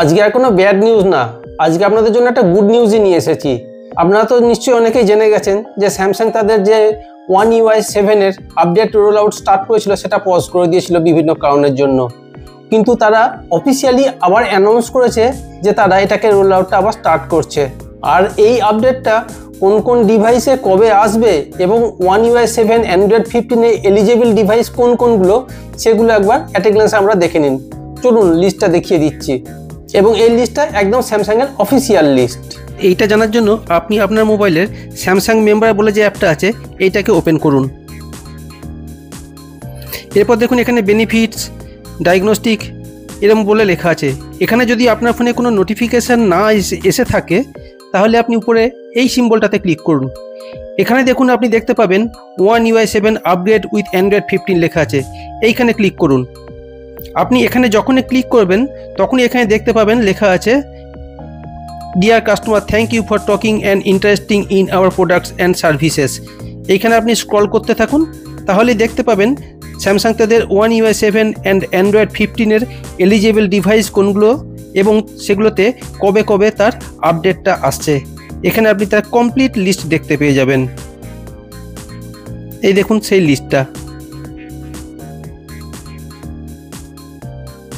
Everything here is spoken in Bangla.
আজকে আর কোনো ব্যাড নিউজ না, আজকে আপনাদের জন্য একটা গুড নিউজই নিয়ে এসেছি। আপনারা তো নিশ্চয়ই অনেকেই জেনে গেছেন যে স্যামসাং তাদের যে One UI 7-এর আপডেট রোল আউট স্টার্ট করেছিল সেটা পজ করে দিয়েছিল বিভিন্ন কারণের জন্য, কিন্তু তারা অফিসিয়ালি আবার অ্যানাউন্স করেছে যে তারা এটাকে রোল আউটটা আবার স্টার্ট করছে। আর এই আপডেটটা কোন কোন ডিভাইসে কবে আসবে এবং One UI 7 অ্যান্ড্রয়েড 15-এ এলিজেবল ডিভাইস কোন কোনগুলো সেগুলো একবার অ্যাট এ গ্ল্যান্সে আমরা দেখে নিন। চলুন লিস্টটা দেখিয়ে দিচ্ছি, এবং এই লিস্টটা একদম স্যামসাংয়ের অফিসিয়াল লিস্ট। এইটা জানার জন্য আপনি আপনার মোবাইলের স্যামসাং মেম্বার বলে যে অ্যাপটা আছে এইটাকে ওপেন করুন। এরপর দেখুন এখানে বেনিফিটস, ডায়াগনস্টিক এরকম বলে লেখা আছে। এখানে যদি আপনার ফোনে কোনো নোটিফিকেশান না এসে থাকে তাহলে আপনি উপরে এই সিম্বলটাতে ক্লিক করুন। এখানে দেখুন আপনি দেখতে পাবেন One UI 7 upgrade with Android 15 লেখা আছে, এইখানে ক্লিক করুন। আপনি এখানে যখনই ক্লিক করবেন তখনই এখানে দেখতে পাবেন লেখা আছে dear customer, thank you for talking and interesting in our products and services. এইখানে আপনি স্ক্রল করতে থাকুন, তাহলেই দেখতে পাবেন স্যামসাং তাদের One UI 7 অ্যান্ড অ্যান্ড্রয়েড 15-এর এলিজেবল ডিভাইস কোনগুলো এবং সেগুলোতে কবে কবে তার আপডেটটা আসছে। এখানে আপনি তার কমপ্লিট লিস্ট দেখতে পেয়ে যাবেন। এই দেখুন সেই লিস্টটা।